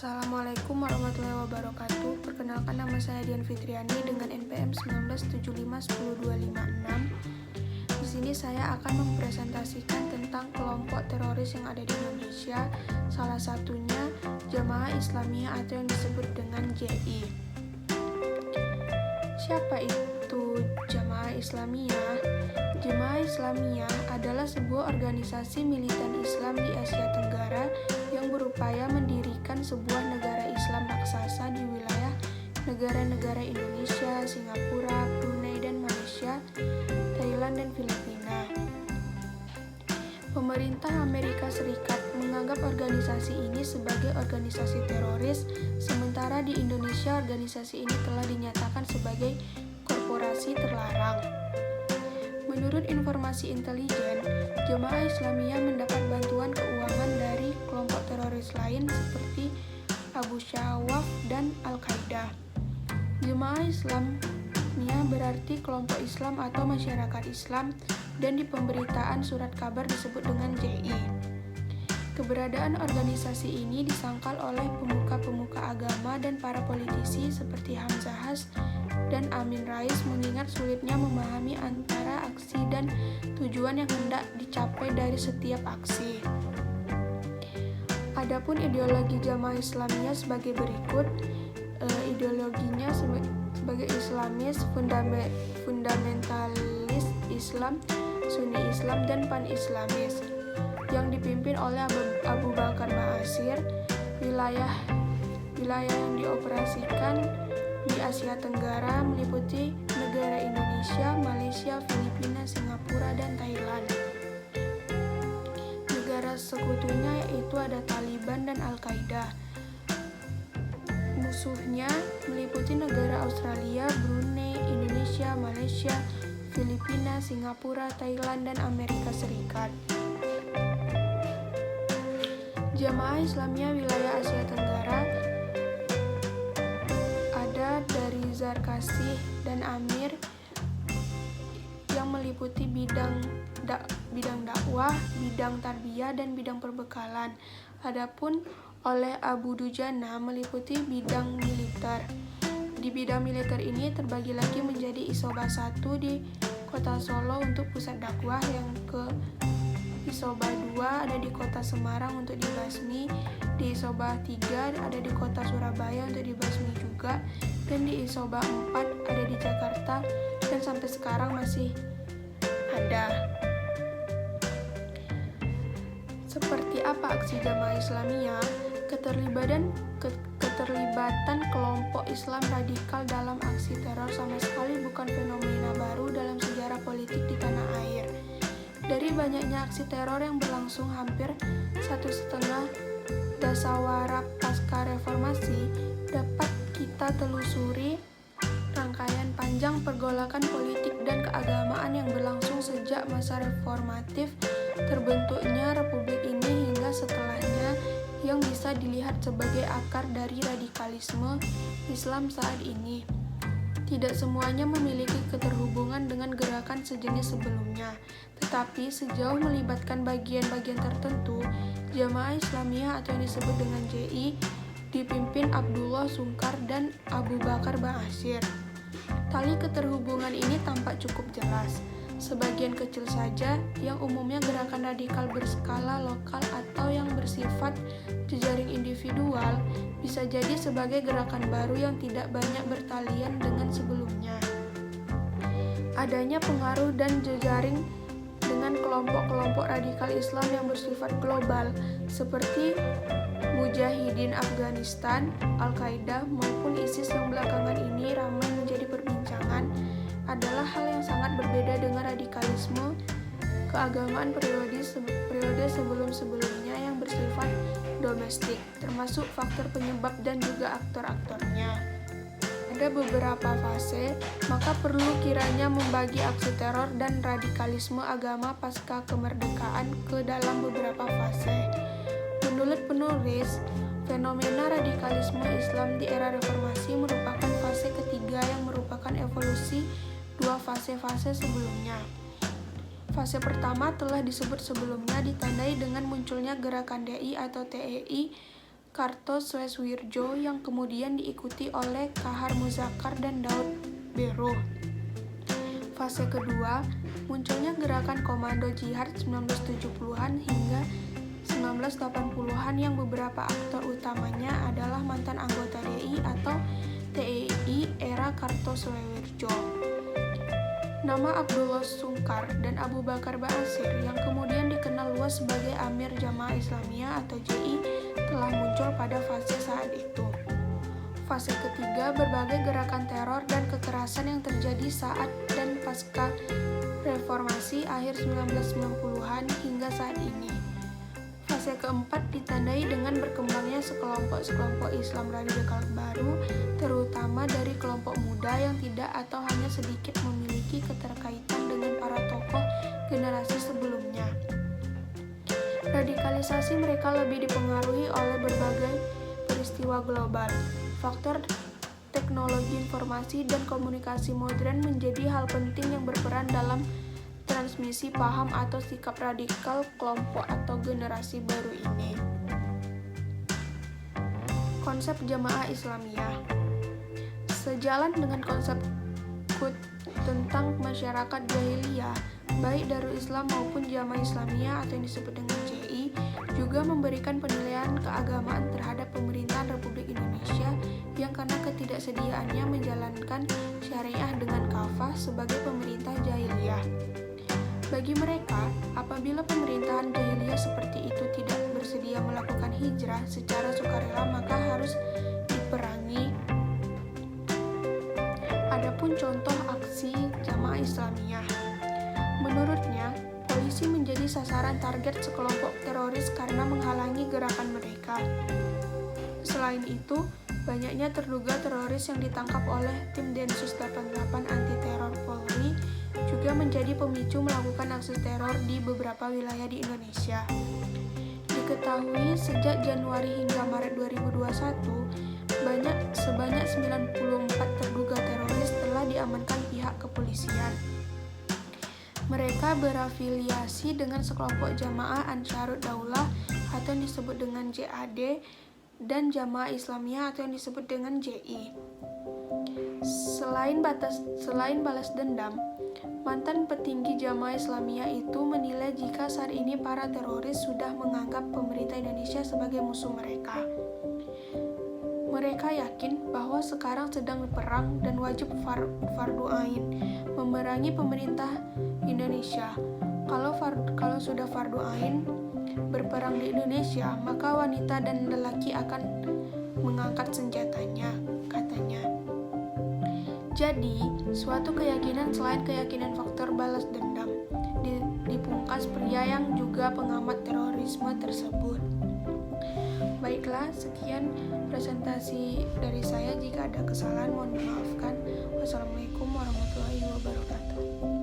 Assalamualaikum warahmatullahi wabarakatuh. Perkenalkan, nama saya Dian Fitriani dengan NPM 1975102556. Di sini saya akan mempresentasikan tentang kelompok teroris yang ada di Indonesia. Salah satunya Jamaah Islamiyah atau yang disebut dengan JI. Siapa itu Jamaah Islamiyah? Jamaah Islamiyah adalah sebuah organisasi militan Islam di Asia Tenggara yang berupaya mendirikan sebuah negara Islam raksasa di wilayah negara-negara Indonesia, Singapura, Brunei dan Malaysia, Thailand dan Filipina. Pemerintah Amerika Serikat menganggap organisasi ini sebagai organisasi teroris, sementara di Indonesia organisasi ini telah dinyatakan sebagai korporasi terlarang. Menurut informasi intelijen, Jamaah Islamiyah mendapat bantuan keuangan dari kelompok teroris lain seperti Abu Shawaaf dan Al-Qaeda. Jamaah Islamiyah berarti kelompok Islam atau masyarakat Islam, dan di pemberitaan surat kabar disebut dengan JI. Keberadaan organisasi ini disangkal oleh pemuka-pemuka agama dan para politisi seperti Hamzah Has dan Amin Rais, mengingat sulitnya memahami antara aksi dan tujuan yang hendak dicapai dari setiap aksi. Adapun ideologi Jamaah Islamiyah sebagai berikut. Ideologinya sebagai Islamis, fundamentalis Islam, Sunni Islam, dan Pan-Islamis, yang dipimpin oleh Abu Bakar Ba'asyir. Wilayah yang dioperasikan di Asia Tenggara meliputi negara Indonesia, Malaysia, Filipina, Singapura, dan Thailand. Negara sekutunya yaitu ada Taliban dan Al-Qaeda. Musuhnya meliputi negara Australia, Brunei, Indonesia, Malaysia, Filipina, Singapura, Thailand, dan Amerika Serikat. Jamaah Islamiyah wilayah Asia Tenggara ada dari Zarkasih dan Amir yang meliputi bidang dakwah, bidang tarbiyah, dan bidang perbekalan. Adapun oleh Abu Dujana meliputi bidang militer. Di bidang militer ini terbagi lagi menjadi Isobah 1 di Kota Solo untuk pusat dakwah, yang ke Isobah 2 ada di Kota Semarang untuk dibasmi, di Isobah 3 ada di Kota Surabaya untuk dibasmi juga, dan di Isobah 4 ada di Jakarta dan sampai sekarang masih ada. Seperti apa aksi Jamaah Islamiyah? Keterlibatan kelompok Islam radikal dalam aksi teror sama sekali bukan fenomena baru dalam sejarah politik di tanah air. Dari banyaknya aksi teror yang berlangsung hampir 1,5 dasawara pasca reformasi, dapat kita telusuri rangkaian panjang pergolakan politik dan keagamaan yang berlangsung sejak masa reformatif terbentuknya republik ini hingga setelahnya, yang bisa dilihat sebagai akar dari radikalisme Islam saat ini. Tidak semuanya memiliki keterhubungan dengan gerakan sejenis sebelumnya, tetapi sejauh melibatkan bagian-bagian tertentu, Jamaah Islamiyah atau yang disebut dengan JI dipimpin Abdullah Sungkar dan Abu Bakar Ba'asyir. Tali keterhubungan ini tampak cukup jelas. Sebagian kecil saja, yang umumnya gerakan radikal berskala lokal atau yang bersifat jejaring individual, bisa jadi sebagai gerakan baru yang tidak banyak bertalian dengan sebelumnya. Adanya pengaruh dan jejaring dengan kelompok-kelompok radikal Islam yang bersifat global, seperti Mujahidin Afghanistan, Al-Qaeda, maupun ISIS yang belakangan ini ramai menjadi perbincangan, adalah hal yang sangat berbeda dengan radikalisme keagamaan periode sebelum-sebelumnya yang bersifat domestik, termasuk faktor penyebab dan juga aktor-aktornya. Ada beberapa fase, maka perlu kiranya membagi aksi teror dan radikalisme agama pasca kemerdekaan ke dalam beberapa fase. Menurut penulis, fenomena radikalisme Islam di era reformasi merupakan fase ketiga yang merupakan evolusi dua fase-fase sebelumnya. Fase pertama telah disebut sebelumnya, ditandai dengan munculnya gerakan DI atau TEI Kartosoewirjo yang kemudian diikuti oleh Kahar Muzakar dan Daud Bero. Fase kedua, munculnya gerakan Komando Jihad 1970-an hingga 1980-an yang beberapa aktor utamanya adalah mantan anggota DI atau TEI era Kartosoewirjo. Nama Abdullah Sungkar dan Abu Bakar Ba'asyir yang kemudian dikenal luas sebagai Amir Jamaah Islamiyah atau JI telah muncul pada fase saat itu. Fase ketiga, berbagai gerakan teror dan kekerasan yang terjadi saat dan pasca reformasi akhir 1990-an hingga saat ini. Fase keempat ditandai dengan berkembangnya sekelompok Islam radikal baru, terutama dari kelompok muda yang tidak atau hanya sedikit memiliki keterkaitan dengan para tokoh generasi sebelumnya. Radikalisasi mereka lebih dipengaruhi oleh berbagai peristiwa global. Faktor teknologi informasi dan komunikasi modern menjadi hal penting yang berperan dalam transmisi paham atau sikap radikal kelompok atau generasi baru ini. Konsep Jamaah Islamiyah sejalan dengan konsep Qut tentang masyarakat jahiliyah, baik Darul Islam maupun Jamaah Islamiyah atau yang disebut dengan JI juga memberikan penilaian keagamaan terhadap pemerintahan Republik Indonesia yang karena ketidaksediaannya menjalankan syariah dengan kafah sebagai pemerintah jahiliyah. Bagi mereka, apabila pemerintahan jahiliyah seperti itu tidak bersedia melakukan hijrah secara sukarela, maka harus diperangi. Adapun contoh aksi Jamaah Islamiyah, menurutnya, polisi menjadi sasaran target sekelompok teroris karena menghalangi gerakan mereka. Selain itu, banyaknya terduga teroris yang ditangkap oleh tim Densus 88 anti teror Polri juga menjadi pemicu melakukan aksi teror di beberapa wilayah di Indonesia. Diketahui sejak Januari hingga Maret 2021, sebanyak 94 terduga teroris telah diamankan pihak kepolisian. Mereka berafiliasi dengan sekelompok Jamaah Ansharud Daulah atau yang disebut dengan JAD dan Jamaah Islamiyah atau yang disebut dengan JI. Selain balas dendam, mantan petinggi Jamaah Islamiyah itu menilai jika saat ini para teroris sudah menganggap pemerintah Indonesia sebagai musuh mereka. Mereka yakin bahwa sekarang sedang perang dan wajib fardu ain memerangi pemerintah Indonesia. Kalau sudah fardu ain berperang di Indonesia, maka wanita dan lelaki akan mengangkat senjatanya, katanya. Jadi, suatu keyakinan selain keyakinan faktor balas dendam dipungkas pria yang juga pengamat terorisme tersebut. Baiklah, sekian presentasi dari saya. Jika ada kesalahan, mohon dimaafkan. Wassalamualaikum warahmatullahi wabarakatuh.